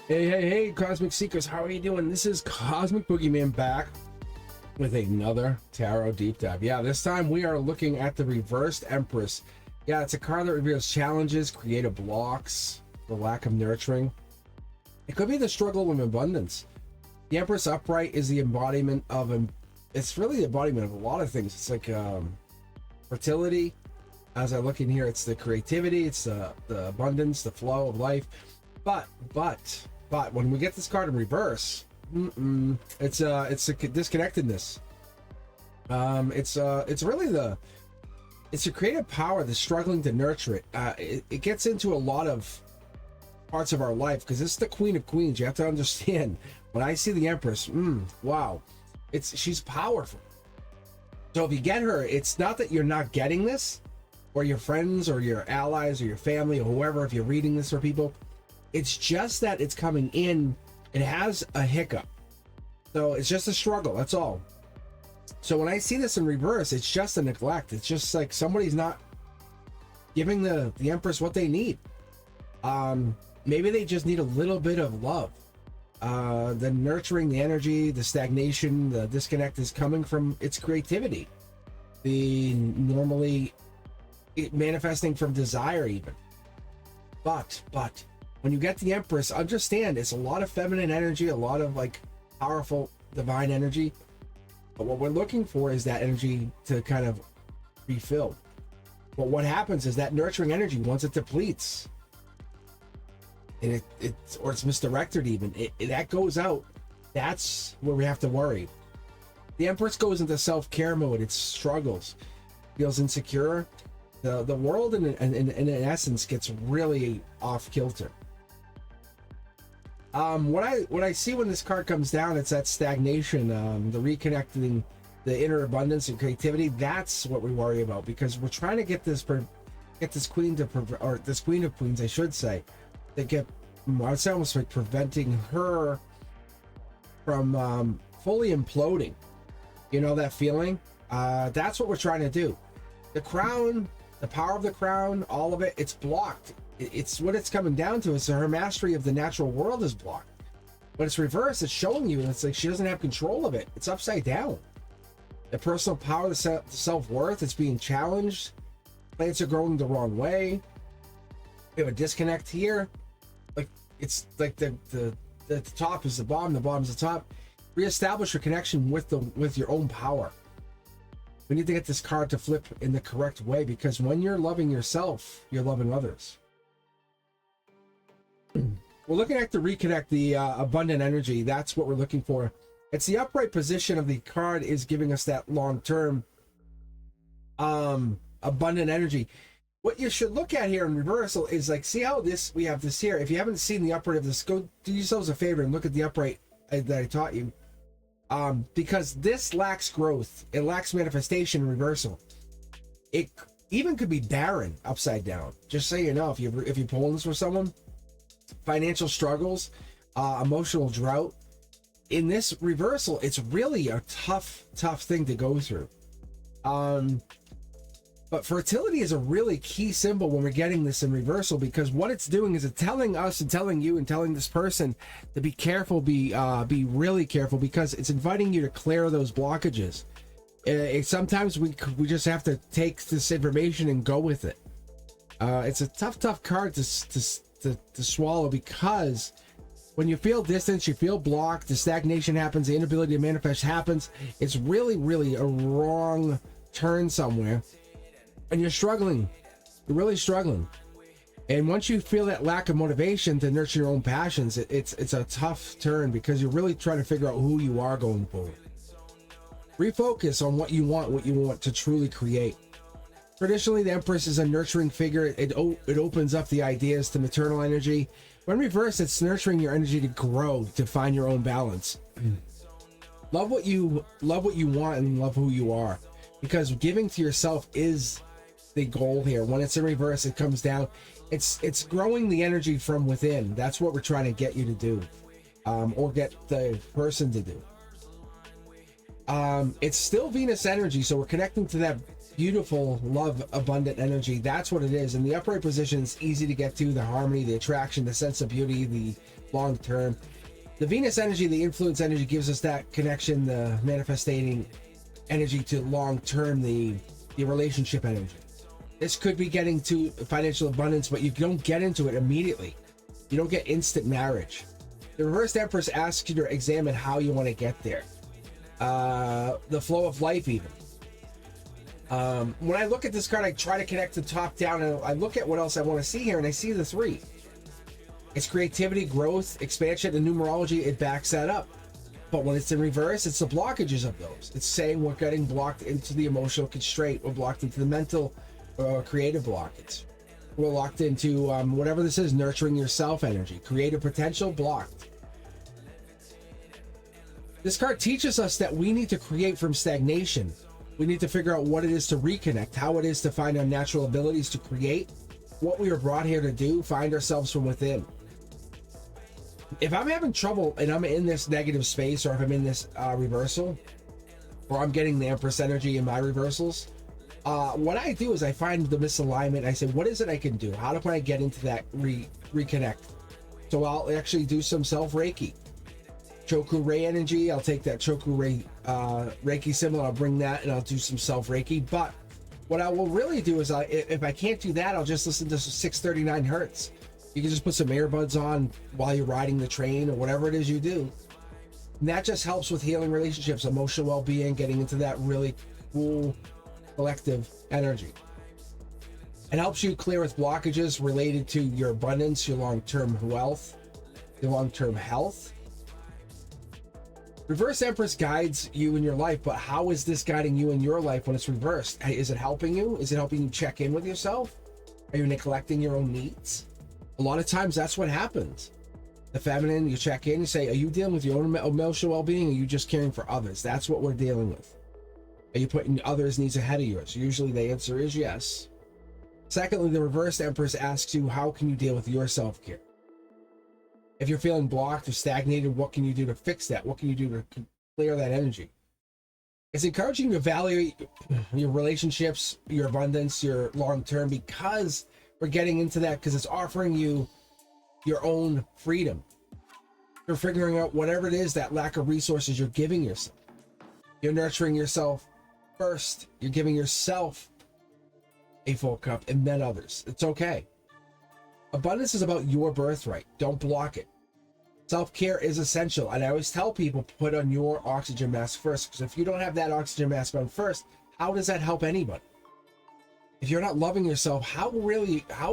Hey, Cosmic Seekers, how are you doing? This is Cosmic Boogeyman back with another tarot deep dive. Yeah, this time we are looking at the reversed Empress. Yeah, it's a card that reveals challenges, creative blocks, the lack of nurturing. It could be the struggle with abundance. The Empress upright is the embodiment of, it's really the embodiment of a lot of things. It's like fertility. As I look in here, it's the creativity, it's the abundance, the flow of life. But when we get this card in reverse, it's a disconnectedness. It's really it's a creative power that's struggling to nurture it. It gets into a lot of parts of our life because it's the Queen of Queens. You have to understand, when I see the Empress, wow, she's powerful. So if you get her, it's not that you're not getting this, or your friends or your allies or your family or whoever, if you're reading this for people, it's just that it's coming in, it has a hiccup. So it's just a struggle, that's all. So when I see this in reverse, it's just a neglect. It's just like somebody's not giving the Empress what they need. Maybe they just need a little bit of love. The nurturing, the energy, the stagnation, the disconnect is coming from its creativity. Normally manifesting from desire even. But when you get the Empress, understand it's a lot of feminine energy, a lot of like powerful divine energy. But what we're looking for is that energy to kind of refill. But what happens is that nurturing energy, once it depletes, and it's misdirected even, that goes out, that's where we have to worry. The Empress goes into self-care mode, it struggles, feels insecure. The world in essence gets really off kilter. What I see when this card comes down, it's that stagnation, the reconnecting, the inner abundance and creativity. That's what we worry about, because we're trying to get this queen this Queen of Queens, I should say, to get. It's almost like preventing her from fully imploding. You know that feeling? That's what we're trying to do. The crown, the power of the crown, all of it, it's blocked. It's what it's coming down to is her mastery of the natural world is blocked. But it's reversed, it's showing you, and it's like she doesn't have control of it. It's upside down. The personal power, the self-worth, it's being challenged. Plants are growing the wrong way. We have a disconnect here. Like it's like the top is the bottom is the top. Reestablish your connection with your own power. We need to get this card to flip in the correct way, because when you're loving yourself, you're loving others. We're looking at the reconnect, the abundant energy. That's what we're looking for. It's the upright position of the card is giving us that long-term abundant energy. What you should look at here in reversal is like, see how we have this here. If you haven't seen the upright of this, go do yourselves a favor and look at the upright that I taught you. Because this lacks growth, it lacks manifestation in reversal. It even could be barren upside down. Just so you know, if you're pulling this for someone, financial struggles, emotional drought. In this reversal, it's really a tough thing to go through. But fertility is a really key symbol when we're getting this in reversal, because what it's doing is it's telling us and telling you and telling this person to be careful, be really careful, because it's inviting you to clear those blockages. Sometimes we just have to take this information and go with it. It's a tough card to swallow, because when you feel distance, you feel blocked, the stagnation happens, the inability to manifest happens. It's really a wrong turn somewhere. And you're struggling. You're really struggling. And once you feel that lack of motivation to nurture your own passions, it's a tough turn, because you're really trying to figure out who you are going forward. Refocus on what you want to truly create. Traditionally, the Empress is a nurturing figure. It opens up the ideas to maternal energy. When reversed, it's nurturing your energy to grow, to find your own balance. Love what you want and love who you are, because giving to yourself is the goal here. When it's in reverse, it comes down. It's growing the energy from within. That's what we're trying to get you to do, or get the person to do. It's still Venus energy, so we're connecting to that beautiful, love, abundant energy. That's what it is. In the upright position, it's easy to get to. The harmony, the attraction, the sense of beauty, the long term. The Venus energy, the influence energy, gives us that connection, the manifesting energy to long term, the relationship energy. This could be getting to financial abundance, but you don't get into it immediately. You don't get instant marriage. The reversed Empress asks you to examine how you want to get there. The flow of life, even. When I look at this card, I try to connect the top down, and I look at what else I want to see here, and I see the 3. It's creativity, growth, expansion, and numerology. It backs that up. But when it's in reverse, it's the blockages of those. It's saying we're getting blocked into the emotional constraint. We're blocked into the mental creative blockage. We're locked into whatever this is, nurturing yourself energy. Creative potential, blocked. This card teaches us that we need to create from stagnation. We need to figure out what it is to reconnect, how it is to find our natural abilities to create, what we were brought here to do, find ourselves from within. If I'm having trouble and I'm in this negative space, or if I'm in this reversal, or I'm getting the Empress energy in my reversals, what I do is I find the misalignment. I say, what is it I can do? How do I get into that reconnect? So I'll actually do some self-Reiki. Choku Ray energy, I'll take that Choku Ray Reiki symbol, I'll bring that, and I'll do some self-Reiki. But what I will really do is, if I can't do that, I'll just listen to 639 hertz. You can just put some earbuds on while you're riding the train or whatever it is you do. And that just helps with healing relationships, emotional well-being, getting into that really cool collective energy. It helps you clear with blockages related to your abundance, your long-term wealth, your long-term health. Reverse Empress guides you in your life, but how is this guiding you in your life when it's reversed? Is it helping you? Is it helping you check in with yourself? Are you neglecting your own needs? A lot of times that's what happens. The feminine, you check in, you say, are you dealing with your own emotional well-being, or are you just caring for others? That's what we're dealing with. Are you putting others' needs ahead of yours? Usually the answer is yes. Secondly, the reversed Empress asks you, how can you deal with your self-care? If you're feeling blocked or stagnated, what can you do to fix that? What can you do to clear that energy? It's encouraging you to evaluate your relationships, your abundance, your long-term, because we're getting into that, because it's offering you your own freedom. You're figuring out whatever it is, that lack of resources you're giving yourself. You're nurturing yourself first. You're giving yourself a full cup and then others. It's okay. Abundance is about your birthright. Don't block it. Self-care is essential. And I always tell people, put on your oxygen mask first, because if you don't have that oxygen mask on first, how does that help anybody? If you're not loving yourself, how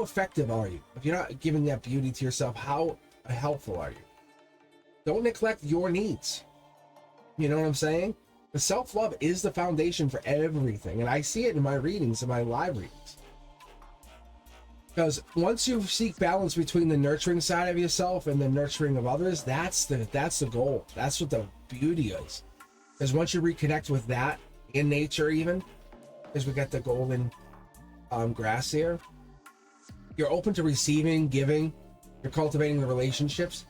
effective are you? If you're not giving that beauty to yourself, how helpful are you? Don't neglect your needs. You know what I'm saying? The self-love is the foundation for everything. And I see it in my readings, in my live readings. Because once you seek balance between the nurturing side of yourself and the nurturing of others, that's the goal. That's what the beauty is. Because once you reconnect with that in nature, even, because we got the golden grass here, you're open to receiving, giving, you're cultivating the relationships,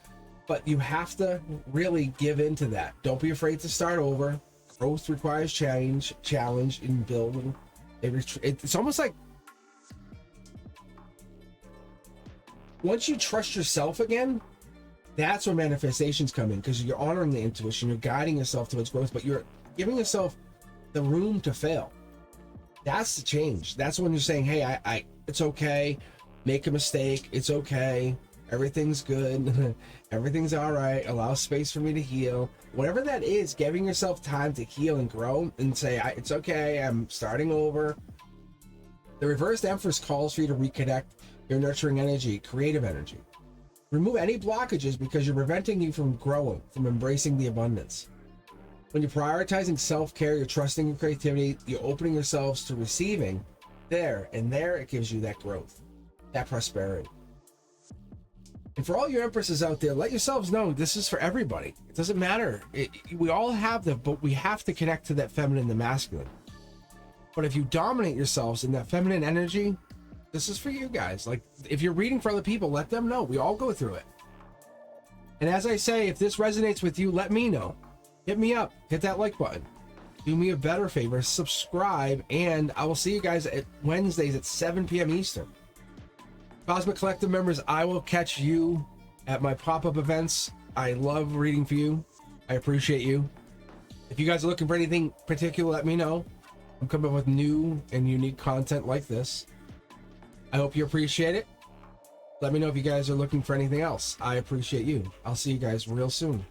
but you have to really give into that. Don't be afraid to start over. Growth requires challenge in building. It's almost like once you trust yourself again, that's where manifestations come in, because you're honoring the intuition, you're guiding yourself towards growth, but you're giving yourself the room to fail. That's the change. That's when you're saying, hey, it's okay, make a mistake, it's okay, everything's good, everything's all right, allow space for me to heal. Whatever that is, giving yourself time to heal and grow and say, it's okay, I'm starting over. The reversed Empress calls for you to reconnect your nurturing energy, creative energy. Remove any blockages, because you're preventing you from growing, from embracing the abundance. When you're prioritizing self-care, you're trusting your creativity, you're opening yourselves to receiving, there it gives you that growth, that prosperity. And for all your Empresses out there, let yourselves know this is for everybody. It doesn't matter. We all have them, but we have to connect to that feminine, the masculine. But if you dominate yourselves in that feminine energy, this is for you guys. Like, if you're reading for other people, let them know. We all go through it. And as I say, if this resonates with you, let me know. Hit me up. Hit that like button. Do me a better favor. Subscribe. And I will see you guys at Wednesdays at 7 p.m. Eastern. Cosmic Collective members, I will catch you at my pop-up events. I love reading for you. I appreciate you. If you guys are looking for anything particular, let me know. I'm coming up with new and unique content like this. I hope you appreciate it. Let me know if you guys are looking for anything else. I appreciate you. I'll see you guys real soon.